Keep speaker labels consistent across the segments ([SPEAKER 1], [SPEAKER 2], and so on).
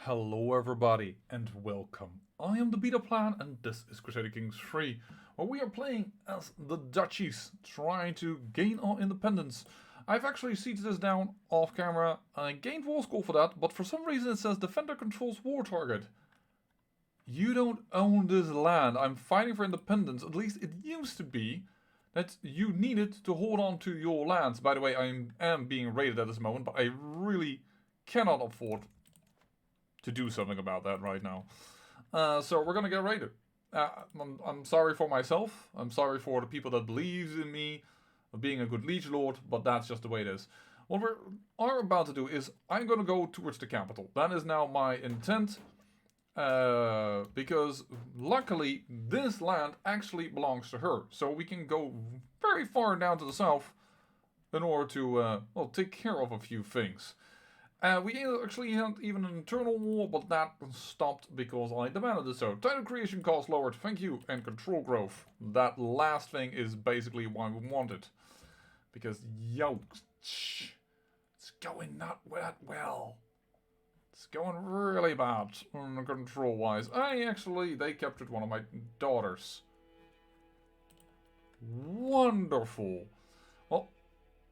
[SPEAKER 1] Hello everybody and welcome. I am the Beta Plan and this is Crusader Kings 3, where we are playing as the Duchies, trying to gain our independence. I've actually sieged this down off camera. I gained war score for that, but for some reason it says defender controls war target. You don't own this land. I'm fighting for independence. At least it used to be that you needed to hold on to your lands. By the way, I am being raided at this moment, but I really cannot afford to do something about that right now. So we're gonna get raided. I'm sorry for myself. I'm sorry for the people that believe in me of being a good liege lord, but that's just the way it is. What we are about to do is I'm gonna go towards the capital. That is now my intent. Because luckily this land actually belongs to her. So we can go very far down to the south in order to take care of a few things. We actually had even an internal war, but that stopped because I demanded it so. Title creation cost lowered, thank you, and control growth. That last thing is basically why we want it. Because, yo, it's going not that well. It's going really bad, control-wise. They captured one of my daughters. Wonderful. Well,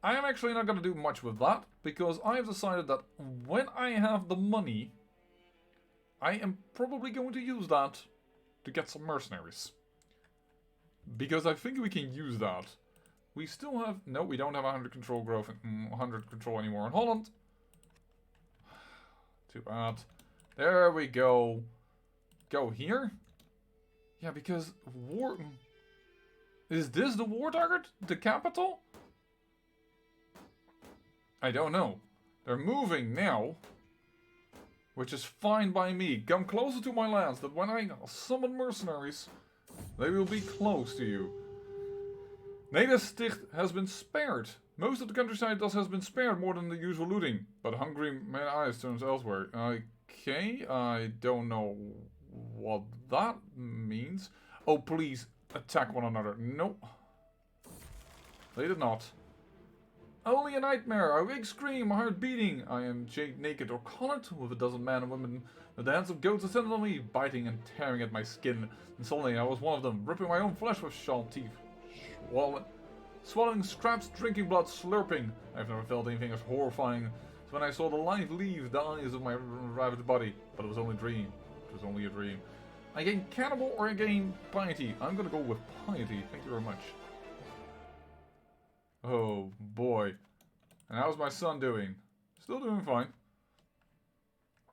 [SPEAKER 1] I am actually not going to do much with that, because I have decided that when I have the money, I am probably going to use that to get some mercenaries. Because I think we can use that. We still have... No, we don't have 100 control growth, 100 control anymore in Holland. Too bad. There we go. Go here? Yeah, because war... Is this the war target? The capital? I don't know. They're moving now. Which is fine by me. Come closer to my lands, that when I summon mercenaries, they will be close to you. Nedersticht has been spared. Most of the countryside thus has been spared more than the usual looting. But hungry man eyes turns elsewhere. Okay, I don't know what that means. Oh, please attack one another. Nope. They did not. Only a nightmare, a weak scream, a heart beating. I am naked or collared with a dozen men and women. The hands of goats descended on me, biting and tearing at my skin. And suddenly I was one of them, ripping my own flesh with sharp teeth. Swallowing scraps, drinking blood, slurping. I've never felt anything as horrifying as when I saw the life leave the eyes of my ravaged body. But it was only a dream. It was only a dream. I gain cannibal or I gain piety. I'm gonna go with piety. Thank you very much. Oh boy. And how's my son doing? Still doing fine.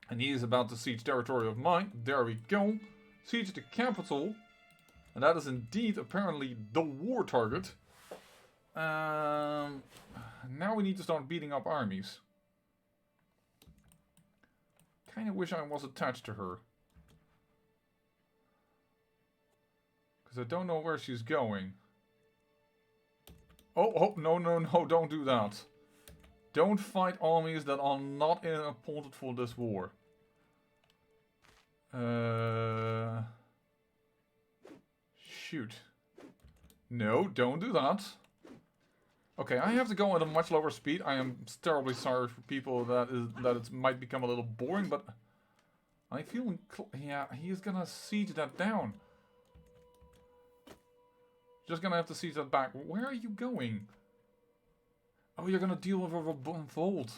[SPEAKER 1] And he is about to siege territory of mine. There we go. Siege the capital. And that is indeed apparently the war target. Now we need to start beating up armies. Kinda wish I was attached to her. Because I don't know where she's going. Oh, no, don't do that. Don't fight armies that are not appointed for this war. Shoot. No, don't do that. Okay, I have to go at a much lower speed. I am terribly sorry for people that it might become a little boring, but I feel... Yeah, he is gonna siege that down. Just gonna have to siege that back. Where are you going? Oh, you're gonna deal with a revolt.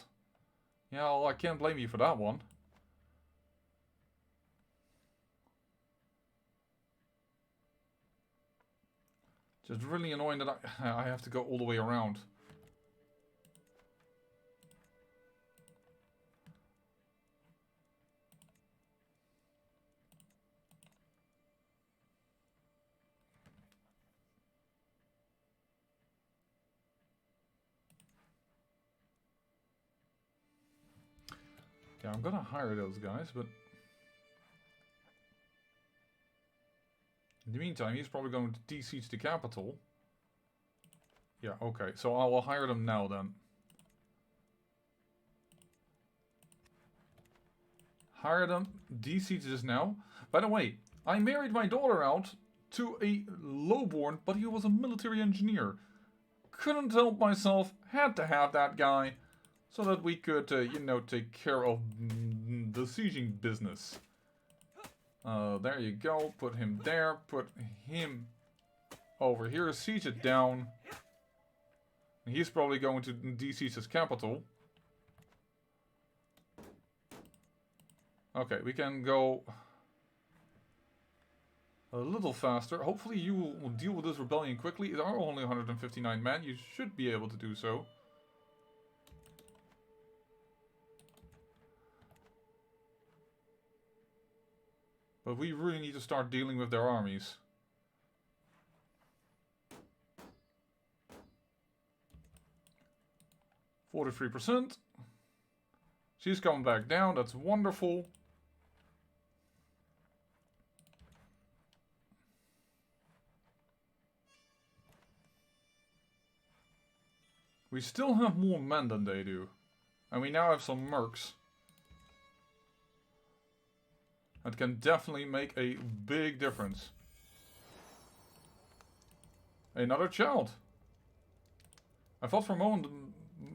[SPEAKER 1] Yeah, well, I can't blame you for that one. Just really annoying that I have to go all the way around. Yeah, I'm gonna hire those guys, but... In the meantime, he's probably going to de-siege the capital. Yeah, okay. So I will hire them now then. Hire them, de-siege this now. By the way, I married my daughter out to a lowborn, but he was a military engineer. Couldn't help myself, had to have that guy. So that we could, you know, take care of the sieging business. There you go. Put him there. Put him over here. Siege it down. He's probably going to de-siege his capital. Okay, we can go a little faster. Hopefully you will deal with this rebellion quickly. There are only 159 men. You should be able to do so. But we really need to start dealing with their armies. %. She's coming back down. That's wonderful. We still have more men than they do. And we now have some mercs. That can definitely make a big difference. Another child. I thought for a moment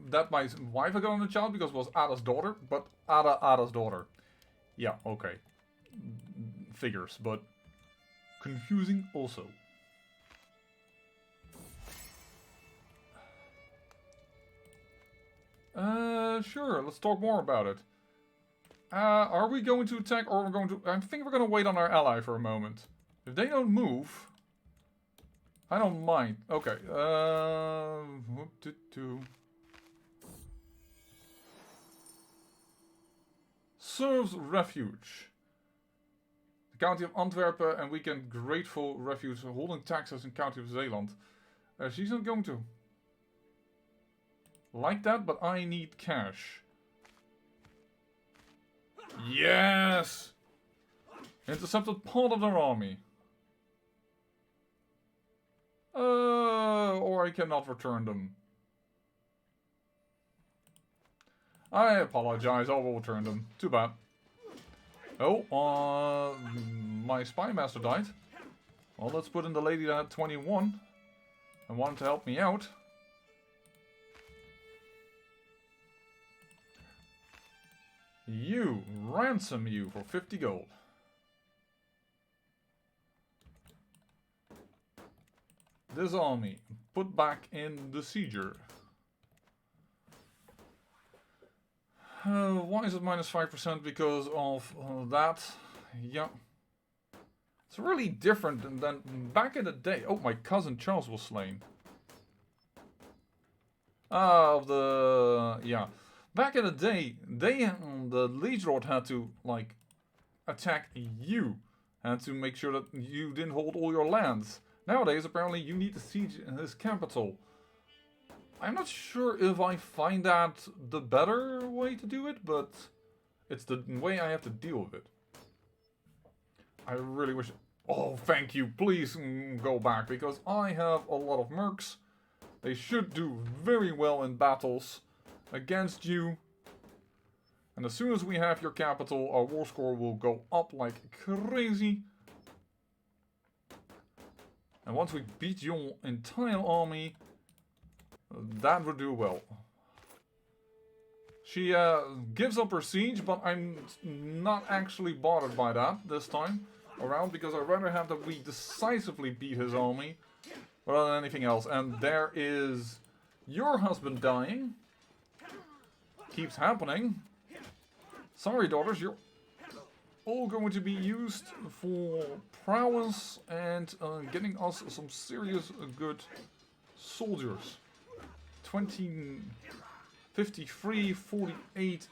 [SPEAKER 1] that my wife had gotten a child because it was Ada's daughter, but Ada's daughter. Yeah, okay. Figures, but confusing also. Sure, let's talk more about it. Are we going to attack or we're going to... I think we're going to wait on our ally for a moment. If they don't move... I don't mind. Okay, serves refuge. The county of Antwerpen and we can grateful refuge holding taxes in county of Zeeland. She's not going to like that, but I need cash. Yes! Intercepted part of their army. Or I cannot return them. I apologize, I will return them. Too bad. Oh, my spy master died. Well, let's put in the lady that had 21 and wanted to help me out. You, ransom you for 50 gold. This army, put back in the sieger. Why is it minus 5%? Because of that. Yeah. It's really different than back in the day. Oh, my cousin Charles was slain. Yeah. Back in the day, the Liege Lord had to, like, attack you. And to make sure that you didn't hold all your lands. Nowadays, apparently, you need to siege his capital. I'm not sure if I find that the better way to do it, but it's the way I have to deal with it. I really wish... Oh, thank you. Please go back, because I have a lot of mercs. They should do very well in battles against you. And as soon as we have your capital, our war score will go up like crazy. And once we beat your entire army, that would do well. She gives up her siege, but I'm not actually bothered by that this time around, because I'd rather have that we decisively beat his army rather than anything else. And there is your husband dying. Keeps happening. Sorry, daughters, you're all going to be used for prowess and getting us some serious good soldiers. 20, 53, 48,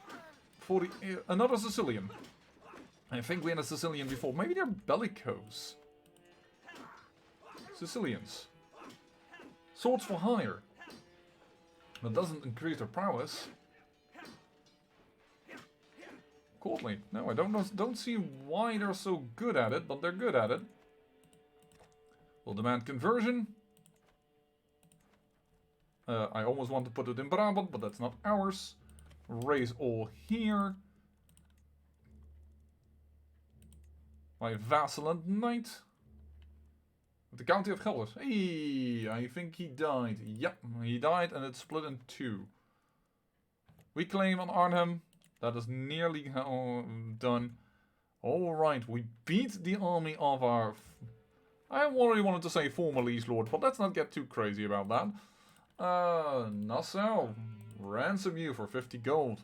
[SPEAKER 1] 40, another Sicilian. I think we had a Sicilian before. Maybe they're bellicose. Sicilians. Swords for hire. That doesn't increase their prowess. Courtly. No, I don't see why they're so good at it, but they're good at it. Will demand conversion. I almost want to put it in Brabant, but that's not ours. Raise all here. My vassal knight. The county of Gelders. Hey, I think he died. Yep, he died and it's split in two. We claim on Arnhem. That is nearly done. Alright, we beat the army of our... I already wanted to say former liege lord, but let's not get too crazy about that. Nassau, ransom you for 50 gold.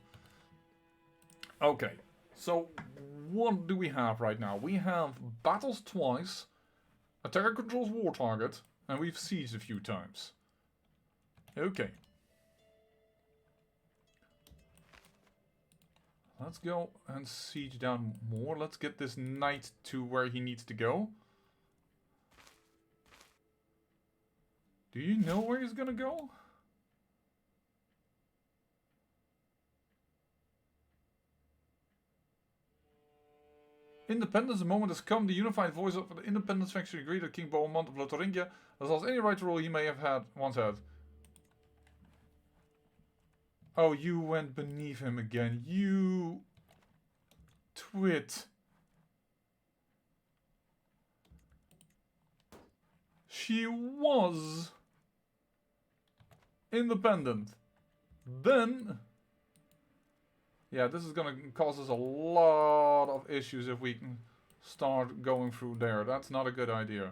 [SPEAKER 1] Okay, so what do we have right now? We have battles twice, attacker controls war target, and we've sieged a few times. Okay. Let's go and siege down more. Let's get this knight to where he needs to go. Do you know where he's gonna go? Independence, the moment has come. The unified voice of the independence faction agreed that King Bohemond of Lotharingia has lost any right to rule he may have had once had. Oh, you went beneath him again. You... twit. She was... independent. Then... yeah, this is gonna cause us a lot of issues if we can start going through there. That's not a good idea.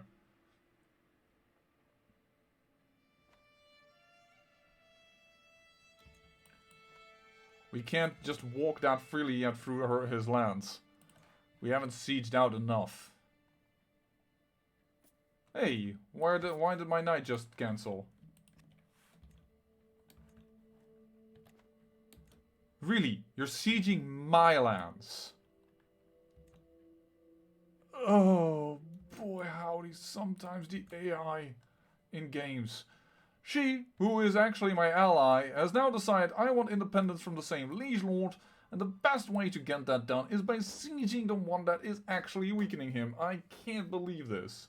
[SPEAKER 1] We can't just walk that freely yet through his lands. We haven't sieged out enough. Hey, why did my knight just cancel? Really? You're sieging my lands? Oh boy, howdy, sometimes the AI in games. She, who is actually my ally, has now decided I want independence from the same liege lord, and the best way to get that done is by sieging the one that is actually weakening him. I can't believe this.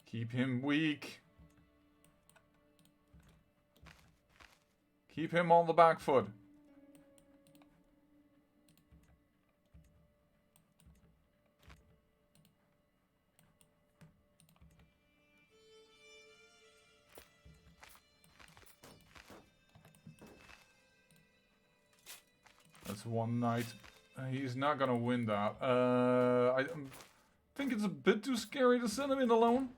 [SPEAKER 1] Keep him weak. Keep him on the back foot. That's one knight. He's not gonna win that. I think it's a bit too scary to send him in alone.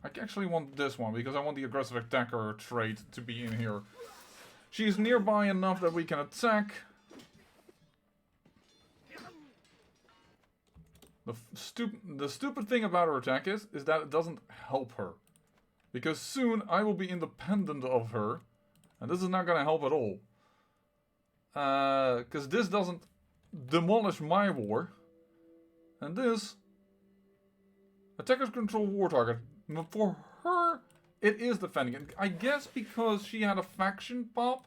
[SPEAKER 1] I actually want this one because I want the aggressive attacker trait to be in here. She's nearby enough that we can attack. The stupid thing about her attack is that it doesn't help her. Because soon I will be independent of her. And this is not going to help at all. Because this doesn't demolish my war. And this... attackers control war target. For her, it is defending it. I guess because she had a faction pop.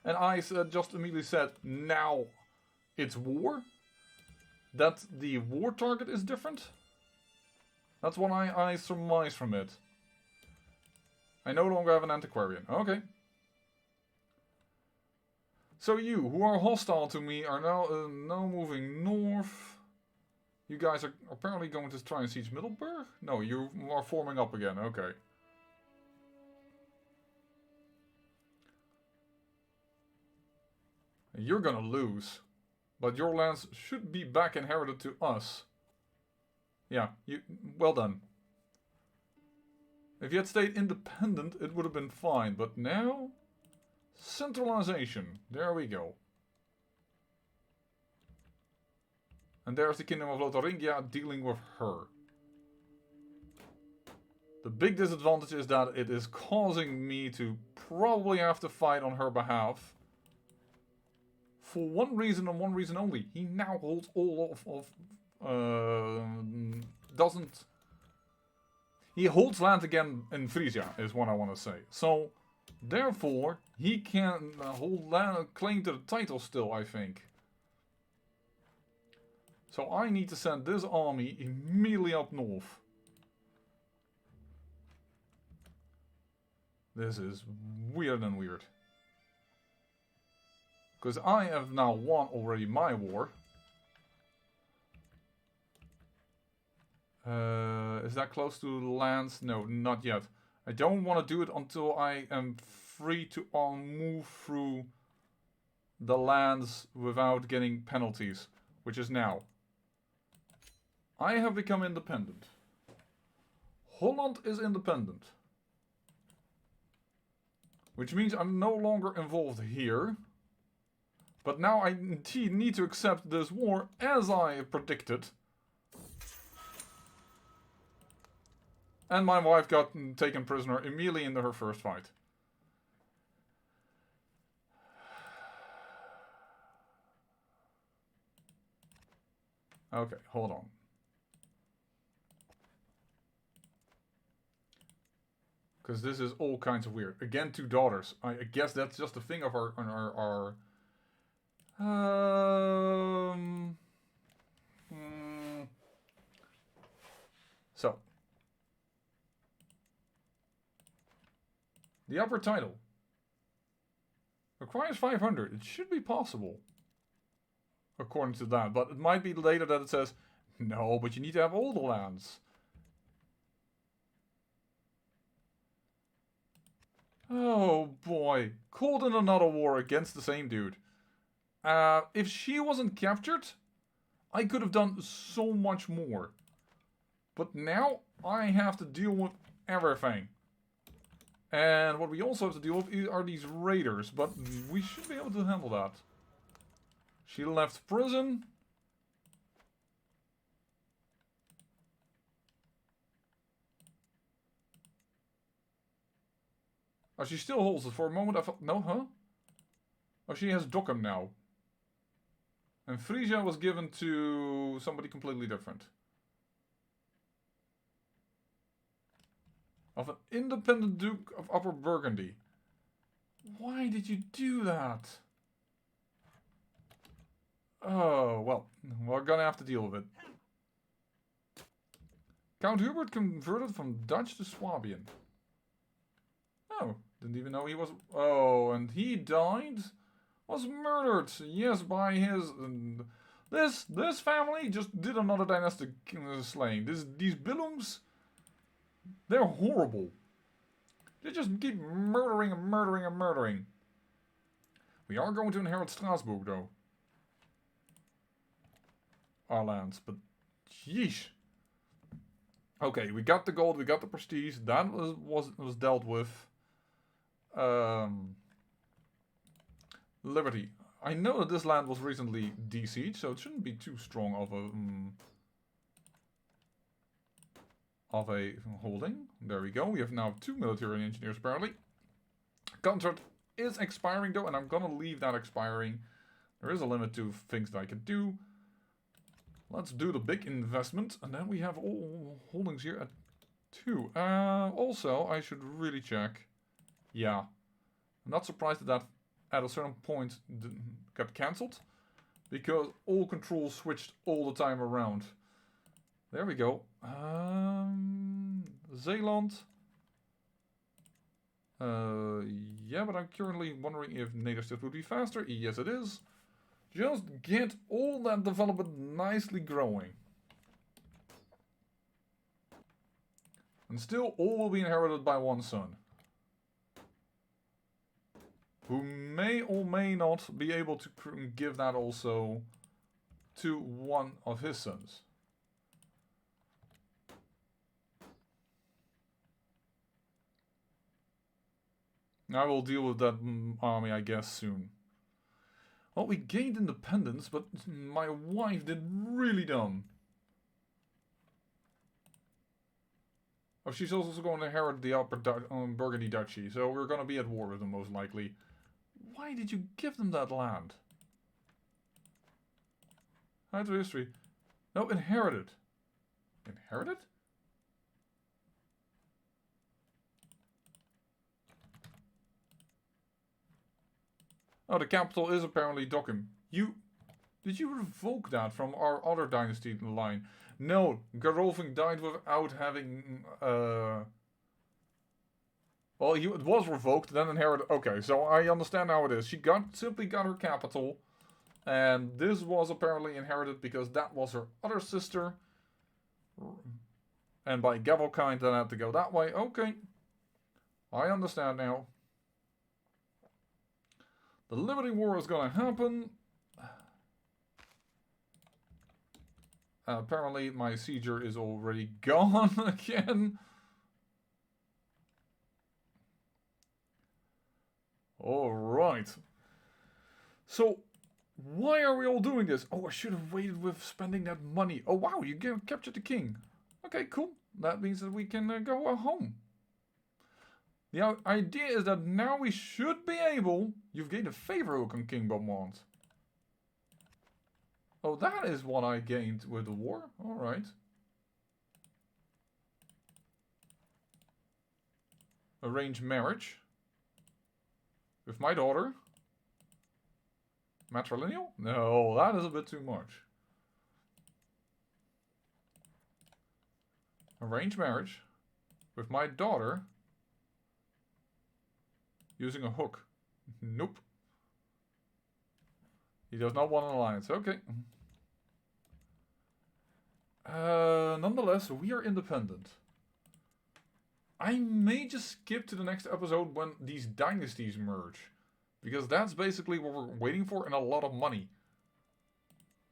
[SPEAKER 1] And I just immediately said, now it's war. That the war target is different? That's what I surmise from it. I no longer have an antiquarian. Okay. So you, who are hostile to me, are now moving north. You guys are apparently going to try and siege Middelburg? No, you are forming up again. Okay. You're gonna lose. But your lands should be back inherited to us. Yeah, well done. If you had stayed independent, it would have been fine. But now... centralization. There we go. And there's the Kingdom of Lotharingia dealing with her. The big disadvantage is that it is causing me to probably have to fight on her behalf. For one reason and one reason only. He now holds all doesn't... he holds land again in Frisia, is what I want to say. So, therefore, he can hold land, claim to the title still, I think. So I need to send this army immediately up north. This is weird and weird. Because I have now won already my war. Is that close to lands? No, not yet. I don't want to do it until I am free to move through the lands without getting penalties, which is now. I have become independent. Holland is independent. Which means I'm no longer involved here. But now I indeed need to accept this war as I predicted. And my wife got taken prisoner immediately in her first fight. Okay, hold on. Because this is all kinds of weird. Again, 2 daughters. I guess that's just a thing of our So. The upper title. Requires 500. It should be possible. According to that. But it might be later that it says, no, but you need to have all the lands. Oh boy. Called in another war against the same dude. If she wasn't captured, I could have done so much more. But now I have to deal with everything. And what we also have to deal with are these raiders. But we should be able to handle that. She left prison. Oh, she still holds it. For a moment I thought... No, huh? Oh, she has Dokkum now. And Frisia was given to somebody completely different. Of an independent Duke of Upper Burgundy. Why did you do that? Oh, well. We're gonna have to deal with it. Count Hubert converted from Dutch to Swabian. Oh, didn't even know he was... Oh, and he died? Was murdered. Yes, by his... This family just did another dynastic slaying. These Billungs... They're horrible. They just keep murdering and murdering and murdering. We are going to inherit Strasbourg, though. Our lands, but... Yeesh. Okay, we got the gold, we got the prestige. That was dealt with. Liberty. I know that this land was recently de-sieged, so it shouldn't be too strong of a holding. There we go. We have now 2 military engineers apparently. Contract is expiring though, and I'm gonna leave that expiring. There is a limit to things that I can do. Let's do the big investment, and then we have all holdings here at 2. Also, I should really check. Yeah. I'm not surprised that at a certain point got cancelled, because all controls switched all the time around. There we go. Zeeland. Yeah, but I'm currently wondering if native shift would be faster. Yes, it is. Just get all that development nicely growing. And still, all will be inherited by one son. Who may or may not be able to give that also to one of his sons. I will deal with that army, I guess, soon. Well, we gained independence, but my wife did really dumb. Oh, she's also going to inherit the Upper Burgundy Duchy, so we're going to be at war with them most likely. Why did you give them that land? How to history? No, inherited. Inherited? Oh, the capital is apparently Dokkum. Did you revoke that from our other dynasty line? No, Gerolfing died without having Well, it was revoked, then inherited. Okay, so I understand how it is. She simply got her capital. And this was apparently inherited because that was her other sister. And by Gavelkind, then had to go that way. Okay. I understand now. The Liberty War is going to happen. Apparently, my sieger is already gone again. Alright. So, why are we all doing this? Oh, I should have waited with spending that money. Oh, wow, you captured the king. Okay, cool. That means that we can go home. The idea is that now we should be able... You've gained a favor on King Beaumont. Oh, that is what I gained with the war. Alright. Arranged marriage. With my daughter. Matrilineal? No, that is a bit too much. Arranged marriage. With my daughter. Using a hook. Nope. He does not want an alliance. Okay. Nonetheless, we are independent. I may just skip to the next episode when these dynasties merge. Because that's basically what we're waiting for and a lot of money.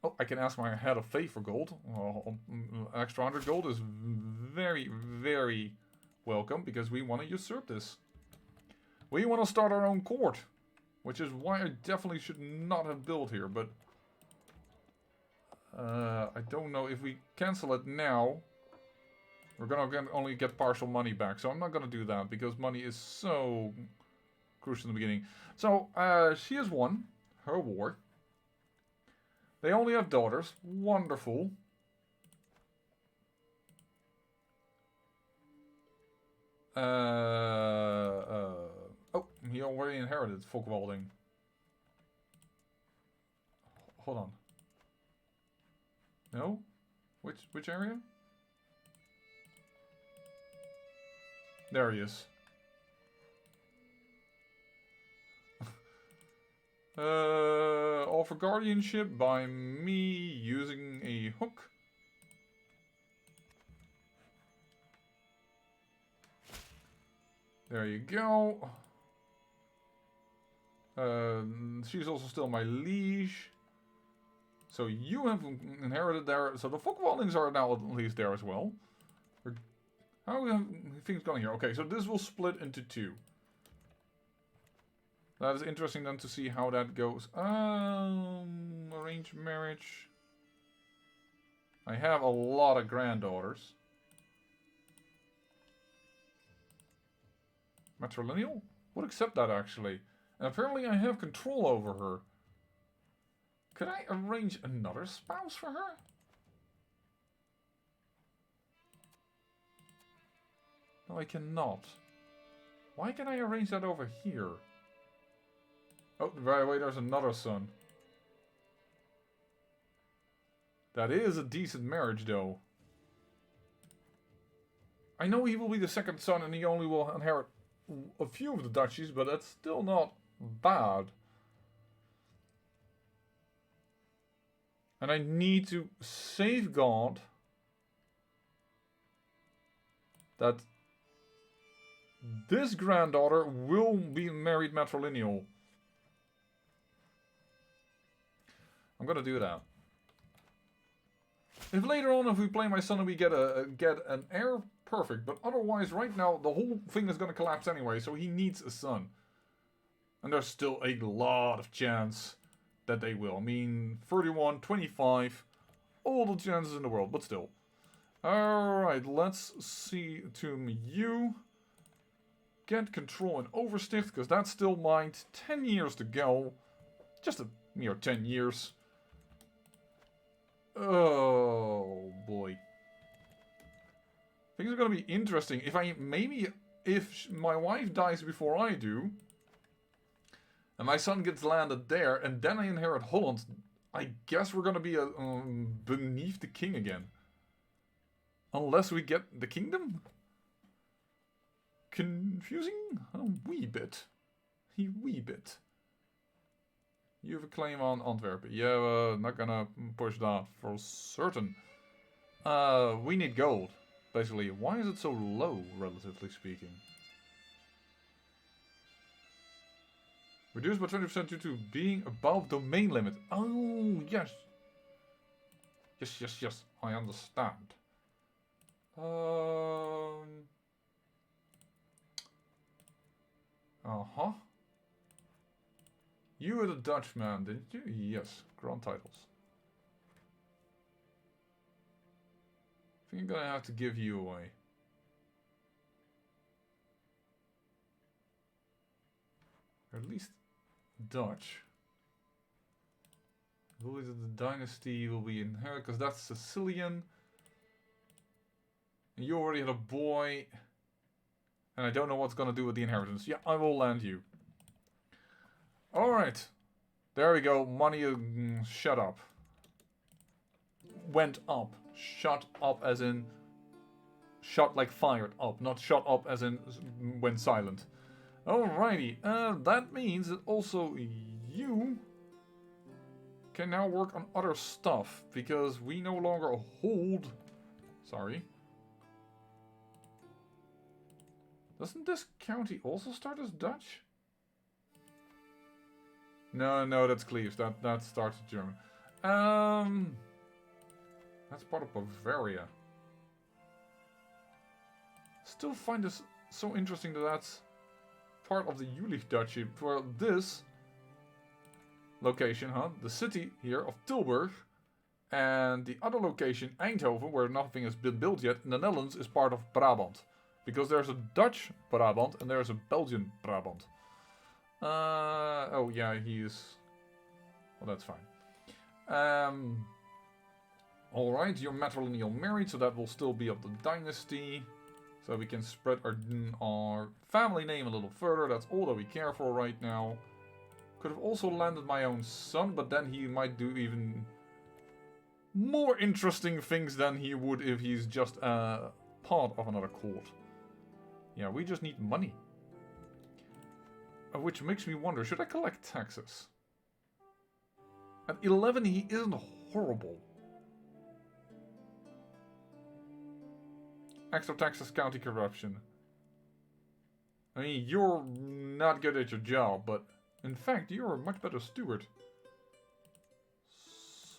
[SPEAKER 1] Oh, I can ask my head of faith for gold. Well, extra 100 gold is very, very welcome because we want to usurp this. We want to start our own court. Which is why I definitely should not have built here, but... I don't know if we cancel it now. We're gonna only get partial money back, so I'm not gonna do that, because money is so crucial in the beginning. So, she has won her war. They only have daughters. Wonderful. Oh, he already inherited Folkwalding. Hold on. No? Which area? There he is. Offer guardianship by me using a hook. There you go. She's also still my liege. So you have inherited there. So the Folkwaldings are now at least there as well. How are things going here? Okay, so this will split into two. That is interesting then to see how that goes. Arranged marriage. I have a lot of granddaughters. Matrilineal? Would accept that actually. And apparently I have control over her. Could I arrange another spouse for her? No, I cannot. Why can I arrange that over here? Oh, by the way, there's another son. That is a decent marriage, though. I know he will be the second son and he only will inherit a few of the duchies, but that's still not bad. And I need to safeguard that this granddaughter will be married matrilineal. I'm gonna do that. If later on, if we play my son and we get an heir, perfect. But otherwise, right now, the whole thing is gonna collapse anyway, so he needs a son. And there's still a lot of chance that they will. I mean, 31, 25, all the chances in the world, but still. Alright, let's see to you. Get control and Oversticht, because that's still mine. 10 years to go. Just a mere 10 years. Oh, boy. Things are going to be interesting. If my wife dies before I do, and my son gets landed there, and then I inherit Holland, I guess we're going to be beneath the king again. Unless we get the kingdom? confusing a wee bit. A wee bit. You have a claim on Antwerp. Yeah, not gonna push that for certain. We need gold, basically. Why is it so low, relatively speaking? Reduced by 20% due to being above domain limit. Oh, yes. Yes. I understand. Uh-huh. You were the Dutchman, didn't you? Yes. Grand titles. I think I'm gonna have to give you away. Or at least Dutch. Will the dynasty will be inherited because that's Sicilian. And you already had a boy. And I don't know what's gonna do with the inheritance. Yeah, I will land you. Alright. There we go. Money shut up. Went up. Shut up as in shot like fired up, not shut up as in went silent. Alrighty, that means that also you can now work on other stuff, because we no longer hold... Sorry. Doesn't this county also start as Dutch? No, that's Cleves. That starts as German. That's part of Bavaria. Still find this so interesting that that's part of the Jülich Duchy. For this location, the city here of Tilburg, and the other location, Eindhoven, where nothing has been built yet, in the Netherlands, is part of Brabant. Because there's a Dutch Brabant and there's a Belgian Brabant. Oh yeah, he's... Well, that's fine. Alright, you're matrilineal married, so that will still be of the dynasty. So we can spread our family name a little further. That's all that we care for right now. Could have also landed my own son, but then he might do even more interesting things than he would if he's just part of another court. Yeah, we just need money. Which makes me wonder, should I collect taxes? At 11 he isn't horrible. Extra taxes, county corruption. I mean, you're not good at your job, but in fact, you're a much better steward.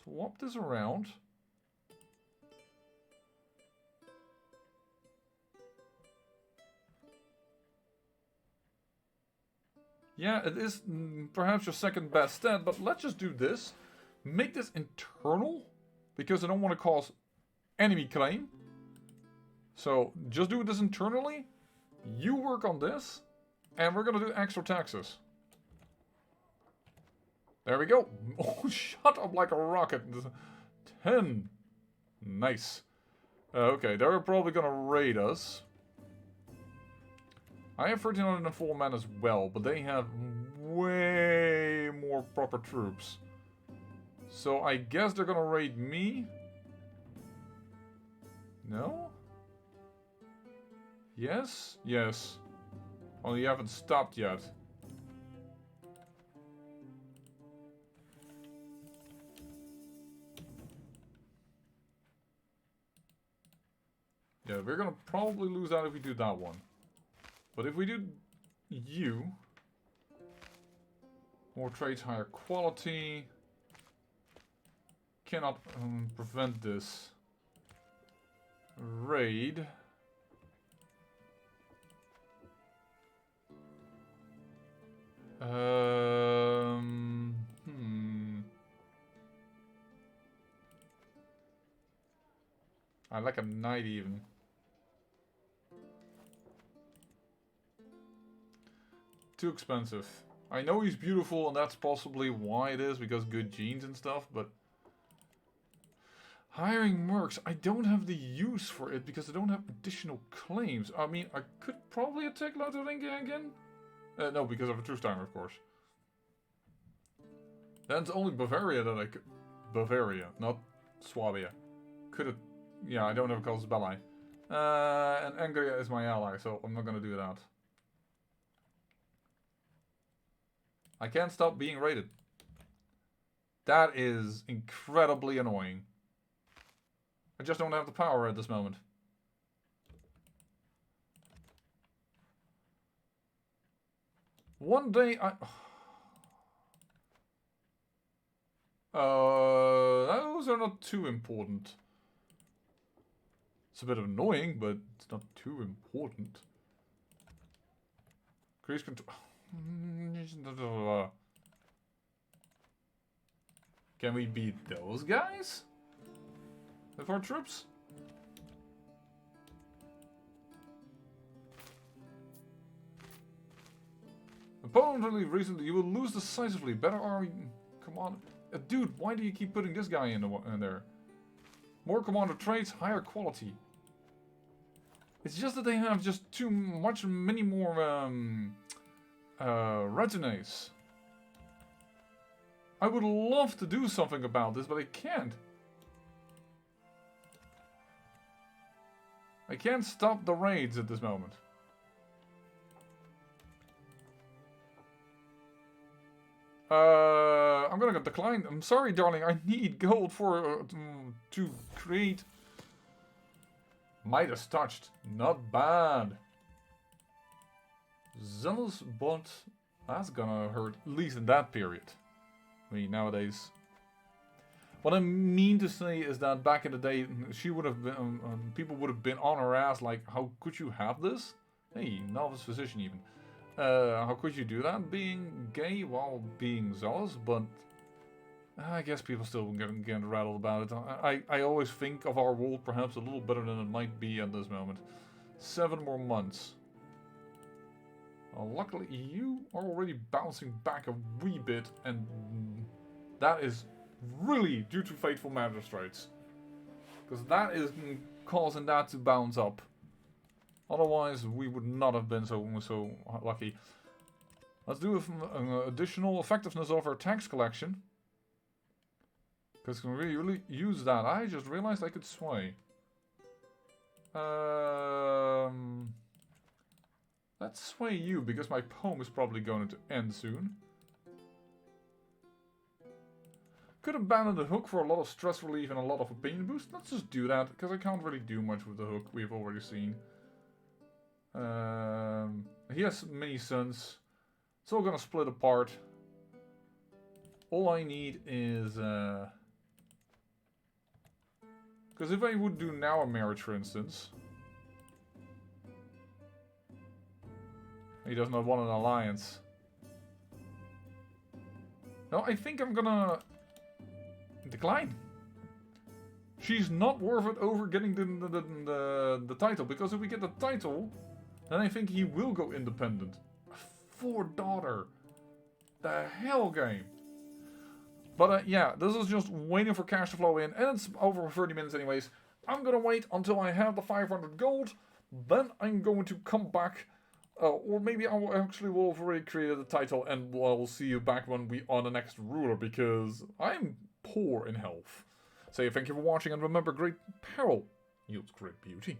[SPEAKER 1] Swap this around. Yeah, it is perhaps your second best stat, but let's just do this. Make this internal, because I don't want to cause enemy claim. So, just do this internally. You work on this, and we're gonna do extra taxes. There we go. Oh, shut up like a rocket. 10. Nice. Okay, they're probably gonna raid us. I have 1304 men as well, but they have way more proper troops. So I guess they're gonna raid me. No? Yes? Yes. Oh, you haven't stopped yet. Yeah, we're gonna probably lose out if we do that one. But if we do you, more trades, higher quality, cannot prevent this raid. I like a knight even. Too expensive. I know he's beautiful and that's possibly why it is, because good genes and stuff, but... Hiring mercs, I don't have the use for it because I don't have additional claims. I mean, I could probably attack Lotharingia again? No, because of a truce timer, of course. Then it's only Bavaria that I could... Bavaria, not Swabia. Could have... Yeah, I don't have a casus belli. And Anglia is my ally, so I'm not gonna do that. I can't stop being raided. That is incredibly annoying. I just don't have the power at this moment. One day I... those are not too important. It's a bit annoying, but it's not too important. Increase control... Can we beat those guys? With our troops? Opponent really recently, you will lose decisively. Better army. Come on. Dude, why do you keep putting this guy in there? More commander traits, higher quality. It's just that they have just many more resumes. I would love to do something about this, but I can't. I can't stop the raids at this moment. I'm gonna decline. I'm sorry, darling. I need gold for to create. Midas touched. Not bad. Zealous, but that's gonna hurt, at least in that period. I mean, nowadays. What I mean to say is that back in the day, she would have been, people would have been on her ass like, how could you have this? Hey, novice physician even. How could you do that? Being gay while being zealous, but I guess people still get rattled about it. I always think of our world perhaps a little better than it might be at this moment. 7 more months. Well, luckily you are already bouncing back a wee bit, and that is really due to Fateful Magistrates. Because that is causing that to bounce up. Otherwise, we would not have been so lucky. Let's do an additional effectiveness of our tax collection. Because we can really use that. I just realized I could sway. Let's sway you, because my poem is probably going to end soon. Could abandon the hook for a lot of stress relief and a lot of opinion boost. Let's just do that, because I can't really do much with the hook, we've already seen. He has many sons. It's all gonna split apart. All I need is... Because if I would do now a marriage, for instance... He does not want an alliance. No, I think I'm gonna... decline. She's not worth it over getting the title. Because if we get the title... then I think he will go independent. 4 daughter. The hell game. But yeah, this is just waiting for cash to flow in. And it's over 30 minutes anyways. I'm gonna wait until I have the 500 gold. Then I'm going to come back. Or maybe I will actually will have already created the title. And we'll see you back when we are the next ruler. Because I'm poor in health. So thank you for watching. And remember, great peril yields great beauty.